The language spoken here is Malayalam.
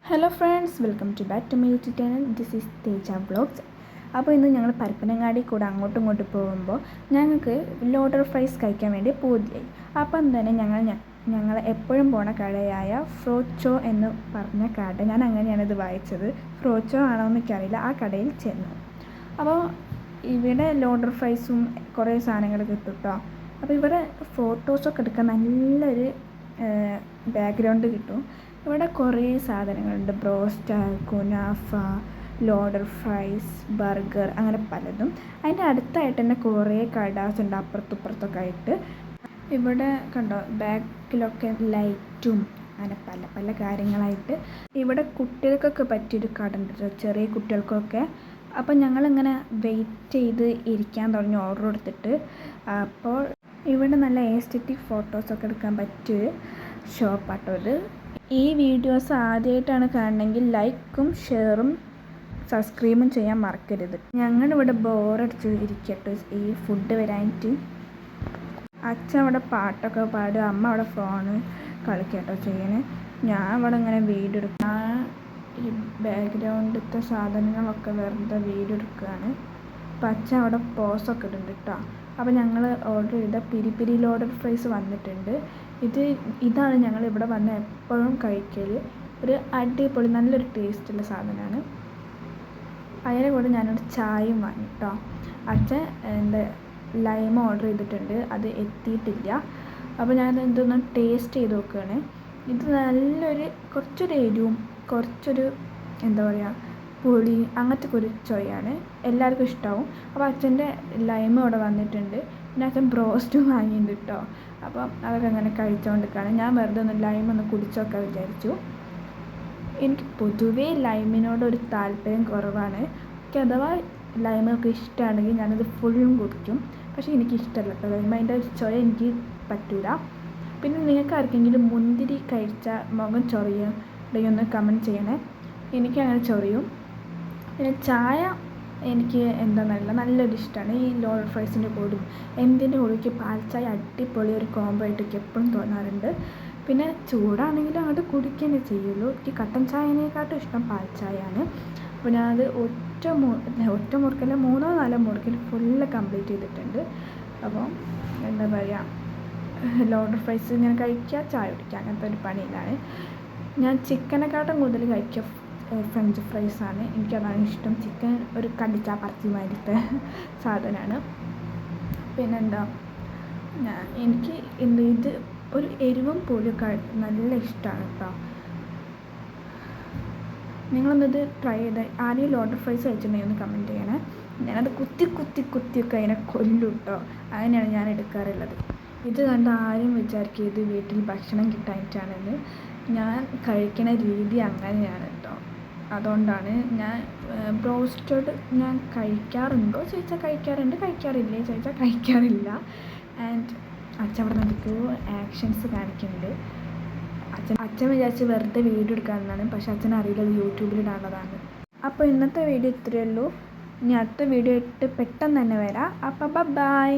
Hello friends, welcome to back to my YouTube channel. This is Teja vlogs. അപ്പോൾ ഇന്ന് ഞങ്ങൾ പരപ്പനങ്ങാടി കൂടെ അങ്ങോട്ടും ഇങ്ങോട്ടും പോകുമ്പോൾ ഞങ്ങൾക്ക് ലോഡർ ഫ്രൈസ് കഴിക്കാൻ വേണ്ടി പൂതിയായി. അപ്പം തന്നെ ഞങ്ങൾ എപ്പോഴും പോണ കടയായ ഫ്രോച്ചോ എന്ന് പറഞ്ഞ കട, ഞാൻ അങ്ങനെയാണ് ഇത് വായിച്ചത്, ഫ്രോച്ചോ ആണോ എന്നൊക്കെയറിയില്ല, ആ കടയിൽ ചെന്നു. അപ്പോൾ ഇവിടെ ലോഡർ ഫ്രൈസും കുറേ സാധനങ്ങൾ കിട്ടും കേട്ടോ. അപ്പോൾ ഇവിടെ ഫോട്ടോസൊക്കെ എടുക്കാൻ നല്ലൊരു ബാക്ക്ഗ്രൗണ്ട് കിട്ടും. ഇവിടെ കുറേ സാധനങ്ങളുണ്ട്. ബ്രോസ്റ്റ്, കുനാഫ, ലോഡർ ഫ്രൈസ്, ബർഗർ, അങ്ങനെ പലതും. അതിൻ്റെ അടുത്തായിട്ട് തന്നെ കുറേ കടാസ് ഉണ്ട് അപ്പുറത്തും ഇപ്പുറത്തൊക്കെ ആയിട്ട്. ഇവിടെ കണ്ടോ, ബാക്കിലൊക്കെ ലൈറ്റും അങ്ങനെ പല പല കാര്യങ്ങളായിട്ട്. ഇവിടെ കുട്ടികൾക്കൊക്കെ പറ്റിയൊരു കട ഉണ്ട്, ചെറിയ കുട്ടികൾക്കൊക്കെ. അപ്പോൾ ഞങ്ങളിങ്ങനെ വെയിറ്റ് ചെയ്ത് ഇരിക്കാൻ തുടങ്ങി ഓർഡർ കൊടുത്തിട്ട്. അപ്പോൾ ഇവിടെ നല്ല എസ്തെറ്റിക് ഫോട്ടോസൊക്കെ എടുക്കാൻ പറ്റിയൊരു ഷോപ്പാട്ടോ ഇത്. ഈ വീഡിയോസ് ആദ്യമായിട്ടാണ് കാണണമെങ്കിൽ ലൈക്കും ഷെയറും സബ്സ്ക്രൈബും ചെയ്യാൻ മറക്കരുത്. ഞങ്ങളിവിടെ ബോറടിച്ച് ഇരിക്കട്ടെ ഈ ഫുഡ് വരാനായിട്ട്. അച്ഛൻ അവിടെ പാട്ടൊക്കെ പാടുക, അമ്മ അവിടെ ഫോണ് കളിക്കട്ടോ ചെയ്യണേ. ഞാൻ അവിടെ ഇങ്ങനെ വീഡിയോ എടുക്കുക. ഈ ബാക്ക്ഗ്രൗണ്ടിലത്തെ സാധനങ്ങളൊക്കെ വെറുതെ വീഡിയോ എടുക്കുകയാണ്. അപ്പം അച്ഛൻ അവിടെ പോസൊക്കെ ഇടുന്നുണ്ട് കേട്ടോ. അപ്പോൾ ഞങ്ങൾ ഓർഡർ ചെയ്ത പിരി ലോഡർ ഫ്രൈസ് വന്നിട്ടുണ്ട്. ഇതാണ് ഞങ്ങൾ ഇവിടെ വന്ന് എപ്പോഴും കഴിക്കൽ. ഒരു അടിപൊളി നല്ലൊരു ടേസ്റ്റുള്ള സാധനമാണ്. അതിനെ കൂടെ ഞാനൊരു ചായയും വാങ്ങി കേട്ടോ. അച്ഛൻ ലൈമ ഓർഡർ ചെയ്തിട്ടുണ്ട്, അത് എത്തിയിട്ടില്ല. അപ്പോൾ ഞാൻ ഇതൊന്ന് ടേസ്റ്റ് ചെയ്ത് നോക്കുകയാണ്. ഇത് നല്ലൊരു കുറച്ചൊരു എരിവും കുറച്ചൊരു എന്താ പറയുക പുളി അങ്ങനത്തെ ഒരു ചൊയ്യാണ്. എല്ലാവർക്കും ഇഷ്ടമാവും. അപ്പോൾ അച്ഛൻ്റെ ലൈമ ഇവിടെ വന്നിട്ടുണ്ട്. പിന്നെ അച്ഛൻ ബ്രോസ്റ്റും വാങ്ങിയിട്ടുണ്ട് കേട്ടോ. അപ്പം അതൊക്കെ അങ്ങനെ കഴിച്ചുകൊണ്ടിരിക്കുകയാണ്. ഞാൻ വെറുതെ ഒന്ന് ലൈം ഒന്ന് കുടിച്ചൊക്കെ വിചാരിച്ചു. എനിക്ക് പൊതുവേ ലൈമിനോടൊരു താല്പര്യം കുറവാണ്. എനിക്ക് അഥവാ ലൈമൊക്കെ ഇഷ്ടമാണെങ്കിൽ ഞാനത് ഫുള്ളും കുടിക്കും. പക്ഷേ എനിക്കിഷ്ടമല്ല കേട്ടോ ലൈമ, അതിൻ്റെ ഒരു ചൊയ എനിക്ക് പറ്റില്ല. പിന്നെ നിങ്ങൾക്ക് ആർക്കെങ്കിലും മുന്തിരി കഴിച്ച മുഖം ചൊറിയുണ്ടെങ്കിൽ ഒന്ന് കമൻറ്റ് ചെയ്യണേ. എനിക്കങ്ങനെ ചൊറിയും. പിന്നെ ചായ എനിക്ക് എന്താണെന്നല്ല നല്ലൊരു ഇഷ്ടമാണ്. ഈ ലോഡർ ഫ്രൈസിൻ്റെ കൂടെ എന്തിൻ്റെ കൂടെ പാൽ ചായ അടിപൊളി ഒരു കോംബോ ആയിട്ടൊക്കെ എപ്പോഴും തോന്നാറുണ്ട്. പിന്നെ ചൂടാണെങ്കിലും അങ്ങോട്ട് കുടിക്കുകയേ ചെയ്യുള്ളൂ. എനിക്ക് കട്ടൻ ചായനേക്കാട്ടും ഇഷ്ടം പാൽ ചായയാണ്. അപ്പോൾ ഞാനത് ഒറ്റ മുറുക്കല്ല 3-4 മുറുക്കൽ ഫുള്ള് കംപ്ലീറ്റ് ചെയ്തിട്ടുണ്ട്. അപ്പോൾ എന്താ പറയുക, ലോഡർ ഫ്രൈസ് ഇങ്ങനെ കഴിക്കുക, ചായ കുടിക്കുക, അങ്ങനത്തെ ഒരു പണിയിലാണ്. ഞാൻ ചിക്കനെക്കാട്ടും കൂടുതൽ കഴിക്കുക ഫ്രഞ്ച് ഫ്രൈസാണ്. എനിക്കതാണ് ഇഷ്ടം. ചിക്കൻ ഒരു കടിച്ചാൽ പറിച്ച് മാതിരത്തെ സാധനമാണ്. പിന്നെന്താ, എനിക്ക് ഇത് ഒരു എരിവും പുളിയൊക്കെ നല്ല ഇഷ്ടമാണ് കേട്ടോ. നിങ്ങളൊന്നിത് ട്രൈ ചെയ്ത് ആരെയും ലോഡർ ഫ്രൈസ് കഴിച്ചിട്ടുണ്ടെങ്കിൽ ഒന്ന് കമൻറ്റ് ചെയ്യണേ. ഞാനത് കുത്തിയൊക്കെ അതിനെ കൊല്ലും കേട്ടോ. അങ്ങനെയാണ് ഞാൻ എടുക്കാറുള്ളത്. ഇത് കണ്ട് ആരും വിചാരിക്കും ഇത് വീട്ടിൽ ഭക്ഷണം കിട്ടാനായിട്ടാണെന്ന്. ഞാൻ കഴിക്കണ രീതി അങ്ങനെയാണ് കേട്ടോ. അതുകൊണ്ടാണ് ഞാൻ ബ്രോസ്റ്റഡ് ഞാൻ കഴിക്കാറുണ്ടോ ചോദിച്ചാൽ കഴിക്കാറുണ്ട്, കഴിക്കാറില്ലേ ചോദിച്ചാൽ കഴിക്കാറില്ല. ആൻഡ് അച്ഛൻ അവിടെ നമുക്ക് ആക്ഷൻസ് കാണിക്കുന്നുണ്ട്. അച്ഛൻ വിചാരിച്ച് വെറുതെ വീഡിയോ എടുക്കാമെന്നാണ്, പക്ഷെ അച്ഛൻ അറിയില്ല അത് യൂട്യൂബിലിടാനുള്ളതാണ്. അപ്പോൾ ഇന്നത്തെ വീഡിയോ ഇത്രയേ ഉള്ളൂ. ഇനി അടുത്ത വീഡിയോ ഇട്ട് പെട്ടെന്ന് തന്നെ വരാം. അപ്പോൾ ബൈ.